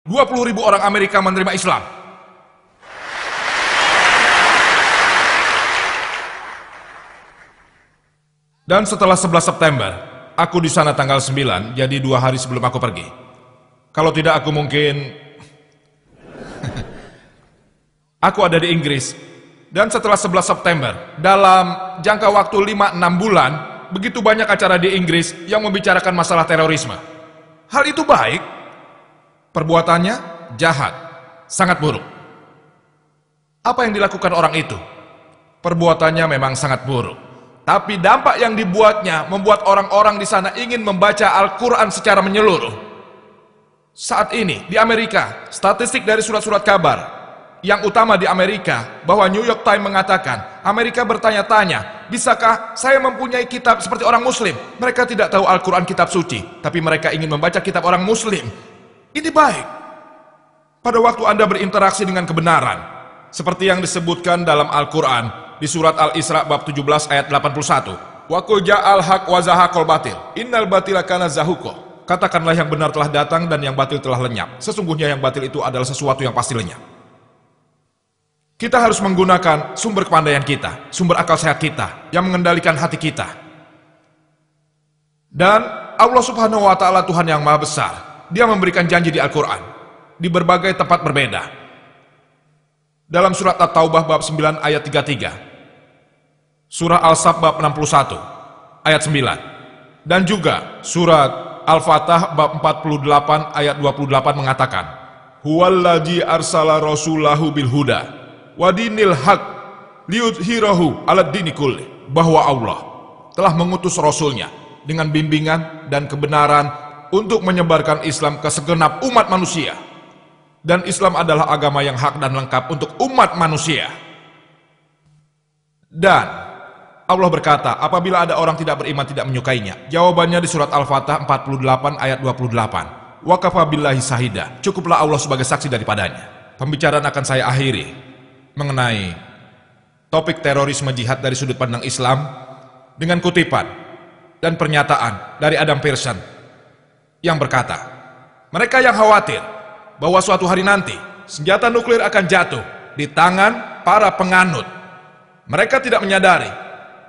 20.000 orang Amerika menerima Islam. Dan setelah 11 September, aku di sana tanggal 9, jadi 2 hari sebelum aku pergi. Kalau tidak aku mungkin... aku ada di Inggris. Dan setelah 11 September, dalam jangka waktu 5-6 bulan, begitu banyak acara di Inggris yang membicarakan masalah terorisme. Hal itu baik. Perbuatannya jahat, sangat buruk. Apa yang dilakukan orang itu? Perbuatannya memang sangat buruk. Tapi dampak yang dibuatnya membuat orang-orang di sana ingin membaca Al-Quran secara menyeluruh. Saat ini di Amerika, statistik dari surat-surat kabar yang utama di Amerika, bahwa New York Times mengatakan, Amerika bertanya-tanya, bisakah saya mempunyai kitab seperti orang Muslim? Mereka tidak tahu Al-Quran kitab suci, tapi mereka ingin membaca kitab orang Muslim. Ini baik. Pada waktu Anda berinteraksi dengan kebenaran, seperti yang disebutkan dalam Al-Quran, di surat Al-Isra bab 17 ayat 81. Wa qul ja'al haq wa zahaqal batil, innal batila kana zahuqa. Katakanlah yang benar telah datang dan yang batil telah lenyap. Sesungguhnya yang batil itu adalah sesuatu yang pasti lenyap. Kita harus menggunakan sumber kepandaian kita, sumber akal sehat kita, yang mengendalikan hati kita. Dan Allah Subhanahu wa Ta'ala, Tuhan yang Maha Besar, Dia memberikan janji di Al-Quran di berbagai tempat berbeda. Dalam surat At-Taubah bab 9 ayat 33, surah Al-Sab bab 61 ayat 9, dan juga surat Al-Fatah bab 48 ayat 28 mengatakan, Huwallazi arsala rasulahu bil huda wa dinil haq liyudhhirahu 'alad dini kulli, bahwa Allah telah mengutus rasulnya dengan bimbingan dan kebenaran untuk menyebarkan Islam ke segenap umat manusia. Dan Islam adalah agama yang hak dan lengkap untuk umat manusia. Dan Allah berkata, apabila ada orang tidak beriman tidak menyukainya. Jawabannya di surat Al-Fatah 48 ayat 28. Wa kafa billahi sahida, cukuplah Allah sebagai saksi daripadanya. Pembicaraan akan saya akhiri mengenai topik terorisme jihad dari sudut pandang Islam dengan kutipan dan pernyataan dari Adam Pearson yang berkata, mereka yang khawatir bahwa suatu hari nanti senjata nuklir akan jatuh di tangan para penganut, mereka tidak menyadari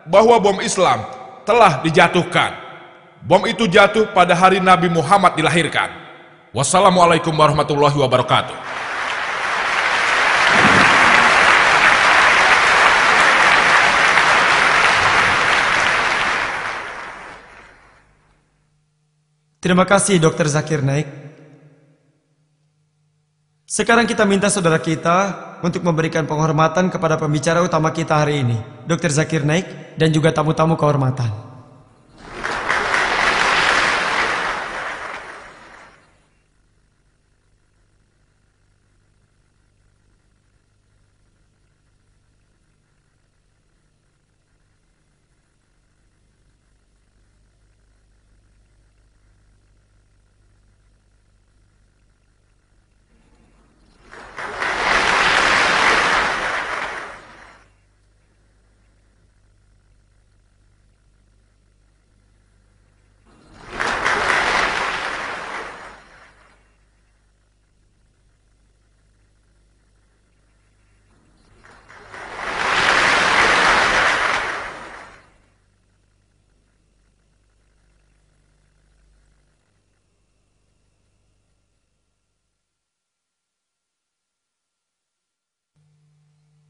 bahwa bom Islam telah dijatuhkan. Bom itu jatuh pada hari Nabi Muhammad dilahirkan. Wassalamualaikum warahmatullahi wabarakatuh. Terima kasih Dr. Zakir Naik. Sekarang kita minta saudara kita untuk memberikan penghormatan kepada pembicara utama kita hari ini, Dr. Zakir Naik, dan juga tamu-tamu kehormatan.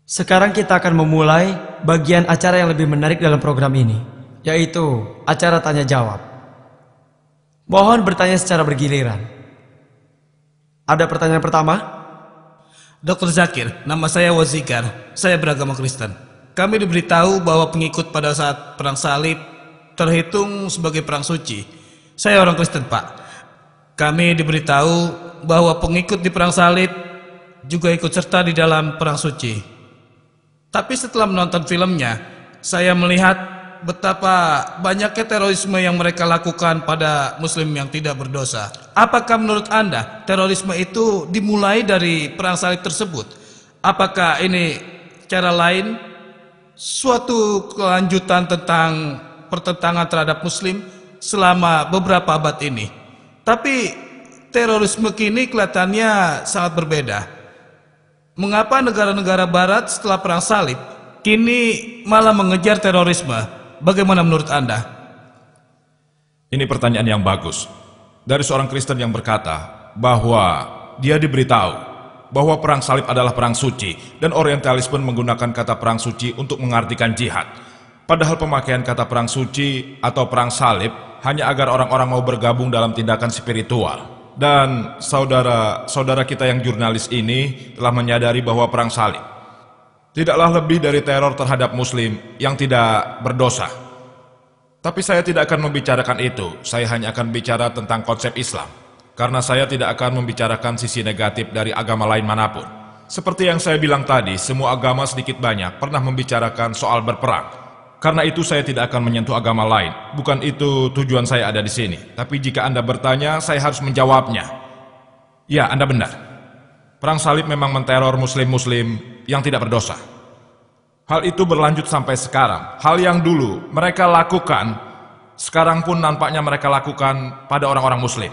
Sekarang kita akan memulai bagian acara yang lebih menarik dalam program ini, yaitu acara tanya jawab. Mohon bertanya secara bergiliran. Ada pertanyaan pertama? Dr. Zakir, nama saya Wazikar. Saya beragama Kristen. Kami diberitahu bahwa pengikut pada saat perang salib terhitung sebagai perang suci. Saya orang Kristen, Pak. Kami diberitahu bahwa pengikut di perang salib juga ikut serta di dalam perang suci. Tapi setelah menonton filmnya, saya melihat betapa banyaknya terorisme yang mereka lakukan pada muslim yang tidak berdosa. Apakah menurut Anda terorisme itu dimulai dari perang salib tersebut? Apakah ini cara lain suatu kelanjutan tentang pertentangan terhadap muslim selama beberapa abad ini? Tapi terorisme kini kelihatannya sangat berbeda. Mengapa negara-negara barat setelah perang salib kini malah mengejar terorisme? Bagaimana menurut Anda? Ini pertanyaan yang bagus. Dari seorang Kristen yang berkata bahwa dia diberitahu bahwa perang salib adalah perang suci dan orientalis pun menggunakan kata perang suci untuk mengartikan jihad. Padahal pemakaian kata perang suci atau perang salib hanya agar orang-orang mau bergabung dalam tindakan spiritual. Dan saudara-saudara kita yang jurnalis ini telah menyadari bahwa perang salib tidaklah lebih dari teror terhadap muslim yang tidak berdosa. Tapi saya tidak akan membicarakan itu. Saya hanya akan bicara tentang konsep Islam. Karena saya tidak akan membicarakan sisi negatif dari agama lain manapun. Seperti yang saya bilang tadi, semua agama sedikit banyak pernah membicarakan soal berperang. Karena itu saya tidak akan menyentuh agama lain. Bukan itu tujuan saya ada di sini. Tapi jika Anda bertanya, saya harus menjawabnya. Ya, Anda benar. Perang salib memang menteror muslim-muslim yang tidak berdosa. Hal itu berlanjut sampai sekarang. Hal yang dulu mereka lakukan, sekarang pun nampaknya mereka lakukan pada orang-orang muslim.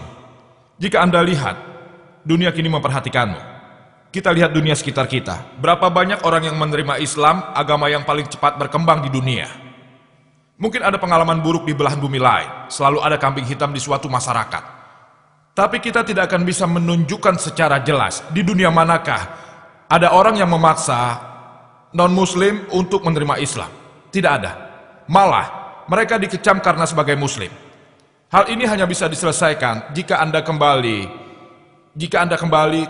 Jika Anda lihat, dunia kini memperhatikanmu. Kita lihat dunia sekitar kita. Berapa banyak orang yang menerima Islam, agama yang paling cepat berkembang di dunia. Mungkin ada pengalaman buruk di belahan bumi lain. Selalu ada kambing hitam di suatu masyarakat. Tapi kita tidak akan bisa menunjukkan secara jelas di dunia manakah ada orang yang memaksa non-muslim untuk menerima Islam. Tidak ada. Malah, mereka dikecam karena sebagai muslim. Hal ini hanya bisa diselesaikan jika Anda kembali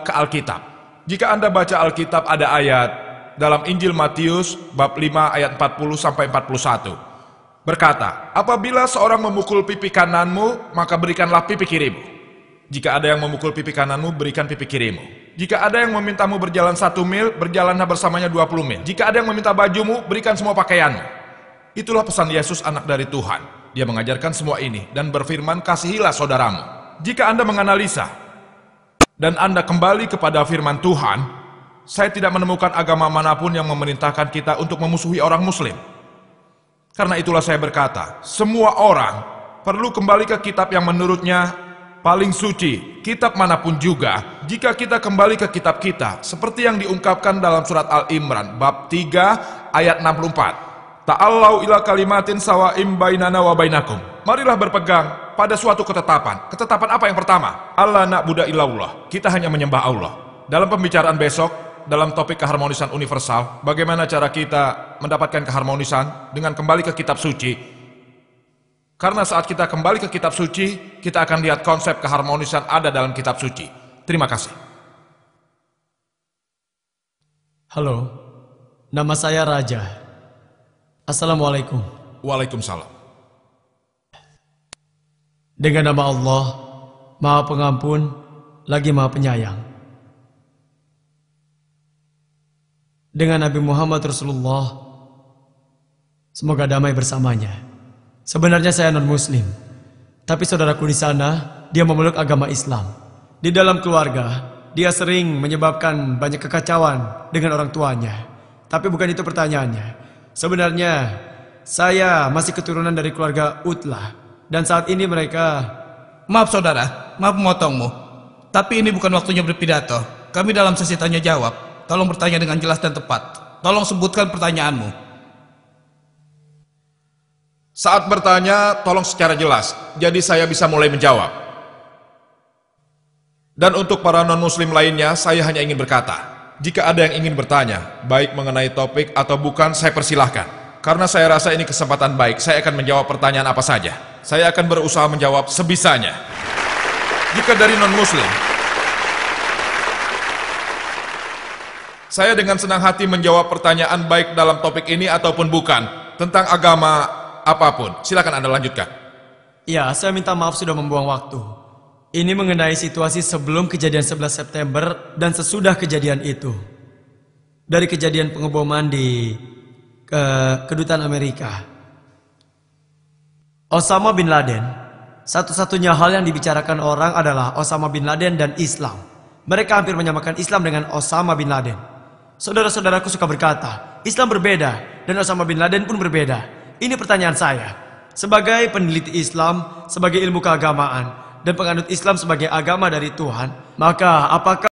ke Alkitab. Jika Anda baca Alkitab, ada ayat dalam Injil Matius bab 5 ayat 40 sampai 41. Berkata, apabila seorang memukul pipi kananmu, maka berikanlah pipi kirimu. Jika ada yang memukul pipi kananmu, berikan pipi kirimu. Jika ada yang memintamu berjalan 1 mil, berjalanlah bersamanya 20 mil. Jika ada yang meminta bajumu, berikan semua pakaianmu. Itulah pesan Yesus, anak dari Tuhan. Dia mengajarkan semua ini dan berfirman, kasihilah saudaramu. Jika Anda menganalisa dan Anda kembali kepada firman Tuhan, saya tidak menemukan agama manapun yang memerintahkan kita untuk memusuhi orang muslim. Karena itulah saya berkata, semua orang perlu kembali ke kitab yang menurutnya paling suci, kitab manapun juga. Jika kita kembali ke kitab kita, seperti yang diungkapkan dalam surat Al-Imran, bab 3 ayat 64. Ta'allau ila kalimatin sawa'im bainana wa bainakum. Marilah berpegang pada suatu ketetapan. Ketetapan apa yang pertama? Allah na'budu illallah. Kita hanya menyembah Allah. Dalam pembicaraan besok, dalam topik keharmonisan universal, bagaimana cara kita mendapatkan keharmonisan dengan kembali ke kitab suci. Karena saat kita kembali ke kitab suci, kita akan lihat konsep keharmonisan ada dalam kitab suci. Terima kasih. Halo, nama saya Raja. Assalamualaikum. Waalaikumsalam. Dengan nama Allah, Maha Pengampun, lagi Maha Penyayang. Dengan Nabi Muhammad Rasulullah, semoga damai bersamanya. Sebenarnya saya non-muslim, tapi saudaraku di sana, dia memeluk agama Islam. Di dalam keluarga, dia sering menyebabkan banyak kekacauan dengan orang tuanya. Tapi bukan itu pertanyaannya. Sebenarnya, saya masih keturunan dari keluarga Utlah. Dan saat ini mereka... Maaf saudara, maaf memotongmu. Tapi ini bukan waktunya berpidato. Kami dalam sesi tanya jawab. Tolong bertanya dengan jelas dan tepat. Tolong sebutkan pertanyaanmu. Saat bertanya, tolong secara jelas. Jadi saya bisa mulai menjawab. Dan untuk para non-muslim lainnya, saya hanya ingin berkata, jika ada yang ingin bertanya, baik mengenai topik atau bukan, saya persilahkan. Karena saya rasa ini kesempatan baik, saya akan menjawab pertanyaan apa saja. Saya akan berusaha menjawab sebisanya. Jika dari non-muslim, saya dengan senang hati menjawab pertanyaan baik dalam topik ini ataupun bukan, tentang agama apapun. Silakan Anda lanjutkan. Ya, saya minta maaf sudah membuang waktu. Ini mengenai situasi sebelum kejadian 11 September dan sesudah kejadian itu. Dari kejadian pengeboman di kedutaan Amerika. Osama bin Laden, satu-satunya hal yang dibicarakan orang adalah Osama bin Laden dan Islam. Mereka hampir menyamakan Islam dengan Osama bin Laden. Saudara-saudaraku suka berkata, Islam berbeda dan Osama bin Laden pun berbeda. Ini pertanyaan saya. Sebagai peneliti Islam, sebagai ilmu keagamaan, dan penganut Islam sebagai agama dari Tuhan, maka apakah